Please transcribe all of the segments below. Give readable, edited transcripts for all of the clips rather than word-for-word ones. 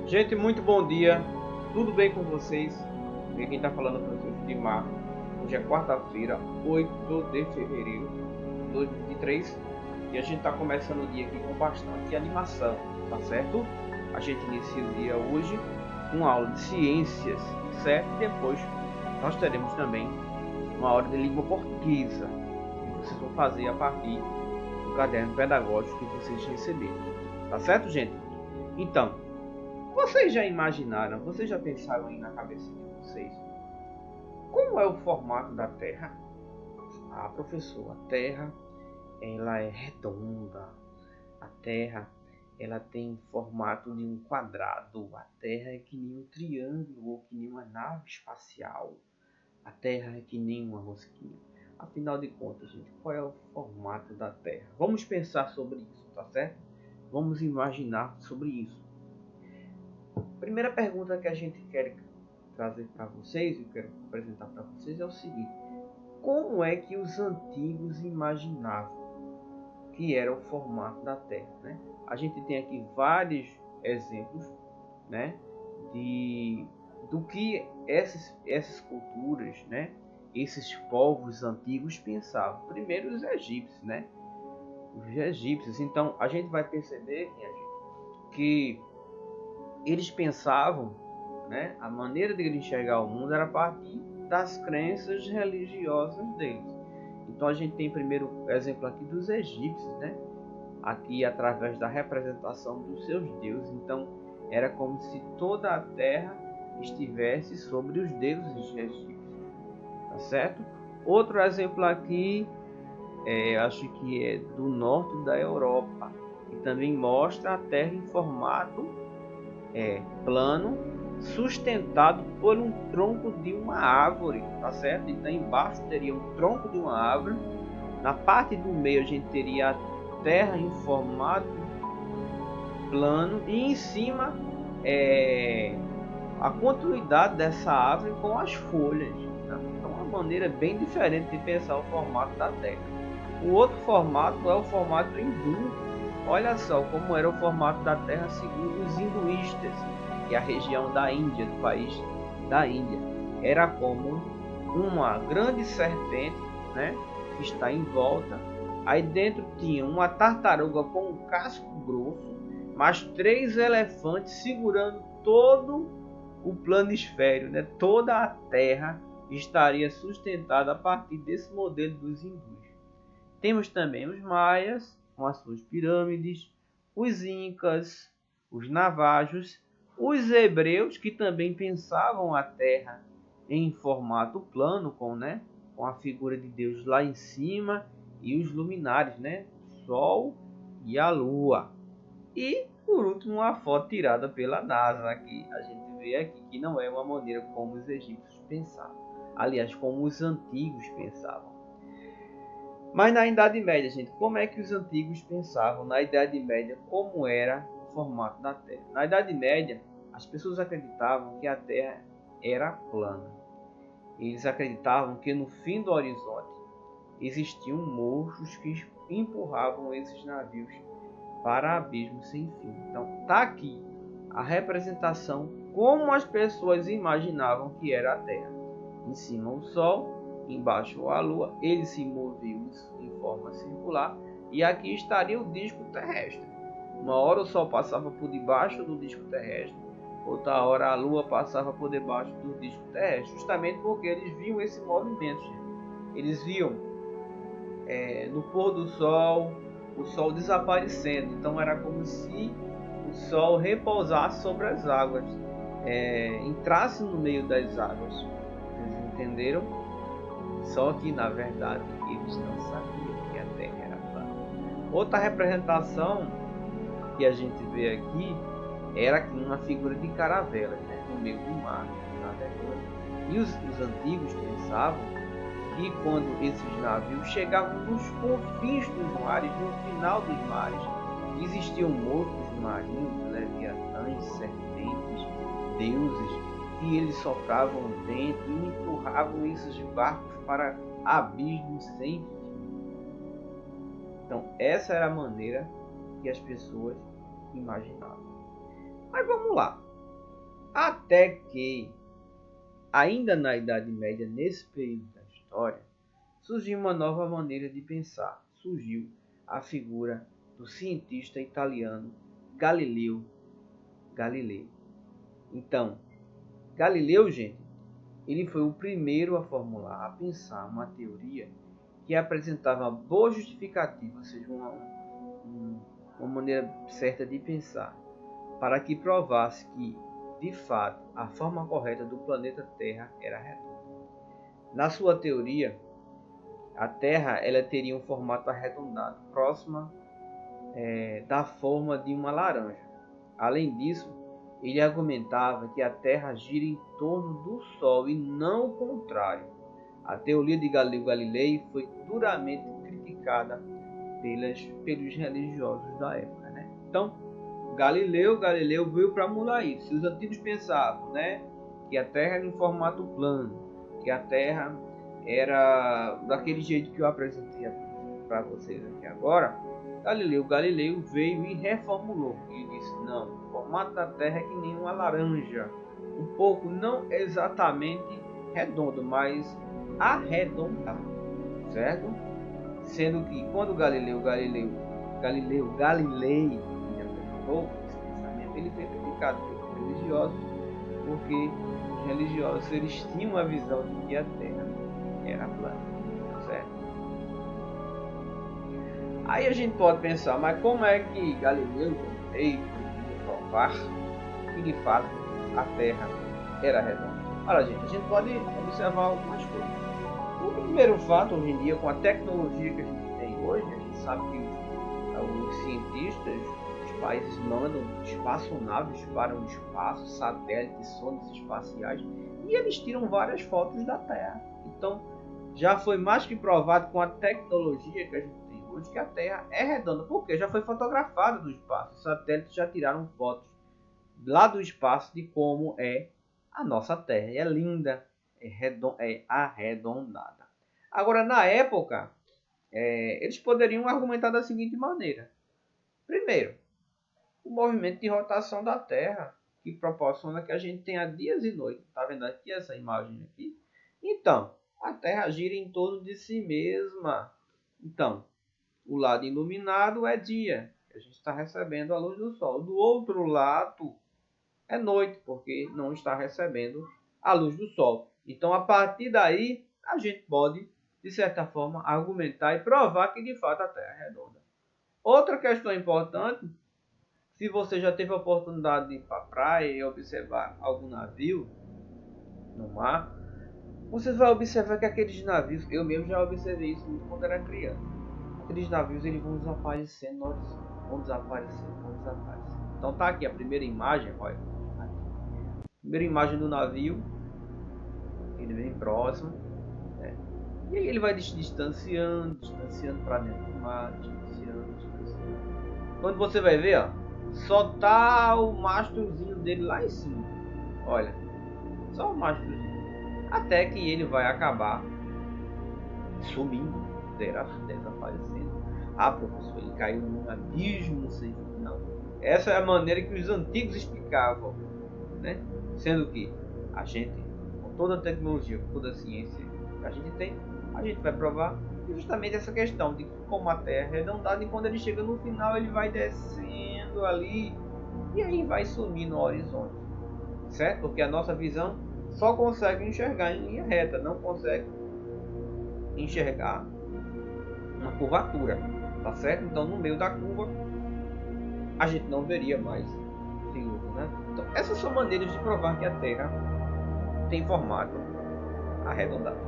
Gente, muito bom dia. Tudo bem com vocês? Aqui quem está falando é o professor Dimar. Hoje é quarta-feira, 8 de fevereiro de 2023 e a gente está começando o dia aqui com bastante animação, tá certo? A gente inicia o dia hoje com uma aula de ciências, certo? E depois nós teremos também uma aula de língua portuguesa que vocês vão fazer a partir do caderno pedagógico que vocês receberam, tá certo, gente? Então, vocês já imaginaram, vocês já pensaram aí na cabeça de vocês como é o formato da Terra? Ah, professor, a Terra ela é redonda. A Terra ela tem formato de um quadrado. A Terra é que nem um triângulo ou que nem uma nave espacial. A Terra é que nem uma rosquinha. Afinal de contas, gente, qual é o formato da Terra? Vamos pensar sobre isso, tá certo? Vamos imaginar sobre isso. Primeira pergunta que a gente quer trazer para vocês, eu quero apresentar para vocês é o seguinte: como é que os antigos imaginavam que era o formato da Terra, né? A gente tem aqui vários exemplos, né, do que essas culturas, né, esses povos antigos pensavam. Primeiro os egípcios, né? Os egípcios. Então a gente vai perceber, minha gente, que eles pensavam, né, a maneira de eles enxergar o mundo era a partir das crenças religiosas deles. Então a gente tem primeiro exemplo aqui dos egípcios, né? Aqui através da representação dos seus deuses. Então era como se toda a terra estivesse sobre os deuses egípcios, tá certo? Outro exemplo aqui, acho que é do norte da Europa, que também mostra a terra em formato plano, sustentado por um tronco de uma árvore, tá certo? Então embaixo teria um tronco de uma árvore, na parte do meio a gente teria a terra em formato plano e em cima a continuidade dessa árvore com as folhas, tá? Então é uma maneira bem diferente de pensar o formato da terra. O outro formato é o formato hindu. Olha só como era o formato da Terra segundo os hinduístas, que é a região da Índia, do país da Índia. Era como uma grande serpente, né, que está em volta. Aí dentro tinha uma tartaruga com um casco grosso, mais 3 elefantes segurando todo o planisfério, né? Toda a Terra estaria sustentada a partir desse modelo dos hindus. Temos também os maias, com as suas pirâmides, os incas, os navajos, os hebreus, que também pensavam a terra em formato plano, com a figura de Deus lá em cima, e os luminares, né? O sol e a lua. E, por último, uma foto tirada pela NASA, que a gente vê aqui, que não é uma maneira como os egípcios pensavam. Aliás, como os antigos pensavam. Mas na Idade Média, gente, como é que os antigos pensavam na Idade Média como era o formato da Terra? Na Idade Média, as pessoas acreditavam que a Terra era plana. Eles acreditavam que no fim do horizonte existiam monstros que empurravam esses navios para abismos sem fim. Então, tá aqui a representação como as pessoas imaginavam que era a Terra. Em cima o Sol, embaixo a Lua, eles se moviam em forma circular e aqui estaria o disco terrestre. Uma hora o Sol passava por debaixo do disco terrestre, outra hora a Lua passava por debaixo do disco terrestre, justamente porque eles viam esse movimento. Eles viam no pôr do Sol o Sol desaparecendo, então era como se o Sol repousasse sobre as águas, entrasse no meio das águas. Vocês entenderam? Só que na verdade eles não sabiam que a Terra era plana. Outra representação que a gente vê aqui era uma figura de caravelas, né, no meio do mar, navegando. E os antigos pensavam que quando esses navios chegavam nos confins dos mares, no final dos mares, existiam monstros marinhos, leviatãs, serpentes, deuses, que eles sopravam vento e empurravam esses barcos para abismos sem fim. Então essa era a maneira que as pessoas imaginavam. Mas vamos lá. Até que, ainda na Idade Média, nesse período da história, surgiu uma nova maneira de pensar. Surgiu a figura do cientista italiano Galileu Galilei. Então, Galileu, gente, ele foi o primeiro a formular, a pensar uma teoria que apresentava boa justificativa, ou seja, uma maneira certa de pensar, para que provasse que, de fato, a forma correta do planeta Terra era redonda. Na sua teoria, a Terra ela teria um formato arredondado, próxima da forma de uma laranja. Além disso, ele argumentava que a Terra gira em torno do Sol e não o contrário. A teoria de Galileu Galilei foi duramente criticada pelos religiosos da época, né? Então, Galileu veio para mudar isso. Os antigos pensavam, né, que a Terra era em formato plano, que a Terra era daquele jeito que eu apresentei para vocês aqui agora. Galileu veio e reformulou. Ele disse: não, o formato da Terra é que nem uma laranja, um pouco não exatamente redondo, mas arredondado, certo? Sendo que quando Galilei apresentou esse pensamento, ele foi criticado pelos religiosos, porque os religiosos eles tinham a visão de que a Terra era plana, certo? Aí a gente pode pensar, mas como é que Galileu veio provar que de fato a Terra era redonda? Olha, gente, a gente pode observar algumas coisas. O primeiro fato, hoje em dia, com a tecnologia que a gente tem hoje, a gente sabe que os cientistas, os países mandam espaçonaves para o espaço, satélites, sondas espaciais, e eles tiram várias fotos da Terra. Então, já foi mais que provado com a tecnologia que a gente tem hoje que a Terra é redonda, porque já foi fotografada do espaço. Os satélites já tiraram fotos lá do espaço de como é a nossa Terra. É linda, é arredondada. Agora, na época, eles poderiam argumentar da seguinte maneira. Primeiro, o movimento de rotação da Terra, que proporciona que a gente tenha dias e noites. Está vendo aqui essa imagem aqui? Então, a Terra gira em torno de si mesma. Então, o lado iluminado é dia, a gente está recebendo a luz do Sol. Do outro lado é noite, porque não está recebendo a luz do Sol. Então, a partir daí, a gente pode, de certa forma, argumentar e provar que, de fato, a Terra é redonda. Outra questão importante, se você já teve a oportunidade de ir para a praia e observar algum navio no mar, você vai observar que aqueles navios, eu mesmo já observei isso muito quando era criança, aqueles navios eles vão desaparecendo no horizonte, vão desaparecendo. Então tá aqui a primeira imagem, olha, primeira imagem do navio, ele vem próximo, né? E aí ele vai distanciando para dentro do mar, distanciando. Quando você vai ver, ó, só tá o mastrozinho dele lá em cima, olha, só o mastrozinho. Até que ele vai acabar sumindo, desaparecendo. Ah, professor, ele caiu num abismo sem final. Essa é a maneira que os antigos explicavam, né? Sendo que a gente, com toda a tecnologia, com toda a ciência que a gente tem, a gente vai provar justamente essa questão de como a Terra é arredondada e quando ele chega no final ele vai descendo ali e aí vai sumir no horizonte, certo? Porque a nossa visão só consegue enxergar em linha reta, não consegue enxergar uma curvatura, tá certo? Então no meio da curva a gente não veria mais figura, né? Então essas são maneiras de provar que a Terra tem formato arredondado,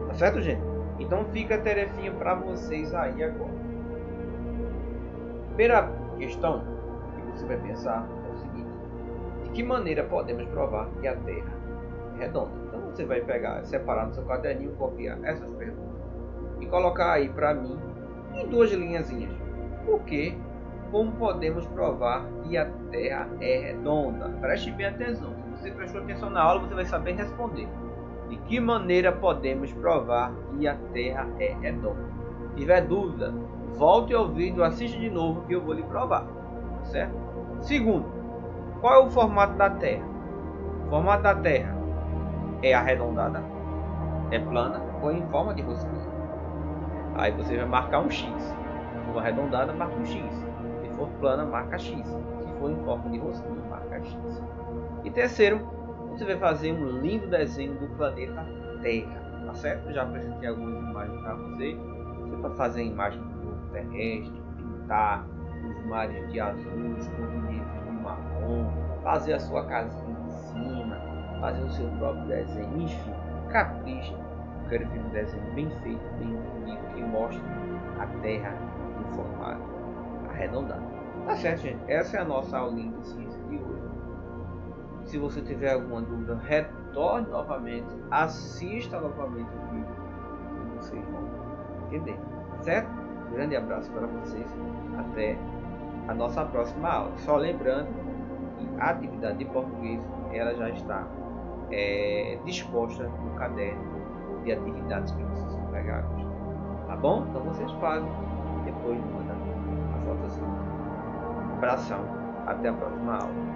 tá certo, gente? Então fica a tarefinha para vocês aí agora. Primeira questão que você vai pensar é o seguinte: de que maneira podemos provar que a Terra é redonda? Então você vai pegar, separar no seu caderninho, copiar essas perguntas e colocar aí para mim em duas linhazinhas. Por quê? Como podemos provar que a Terra é redonda? Preste bem atenção. Se você prestou atenção na aula, você vai saber responder. De que maneira podemos provar que a Terra é redonda? Se tiver dúvida, volte ao vídeo, assista de novo que eu vou lhe provar. Certo? Segundo, qual é o formato da Terra? formato da Terra é arredondada, é plana ou é em forma de rosquinha. Aí você vai marcar um X. Se for arredondada, marca um X. Se for plana, marca X. Se for em forma de rosquinha, marca X. E terceiro, você vai fazer um lindo desenho do planeta Terra, tá certo? Eu já apresentei algumas imagens para você. Você pode fazer a imagem do globo terrestre, pintar os mares de azul, os continentes de marrom, fazer a sua casinha em cima, fazer o seu próprio desenho, enfim, capricha. Eu quero ver um desenho bem feito, bem bonito, que mostre a Terra em formato arredondado. Tá certo, gente? Essa é a nossa aulinha de ciência de hoje. Se você tiver alguma dúvida, retorne novamente, assista novamente o vídeo e vocês vão entender, certo? Um grande abraço para vocês, até a nossa próxima aula. Só lembrando que a atividade de português ela já está disposta no caderno de atividades que vocês vão pegar hoje, tá bom? Então vocês fazem e depois mandam a fotozinha. Um abração, até a próxima aula.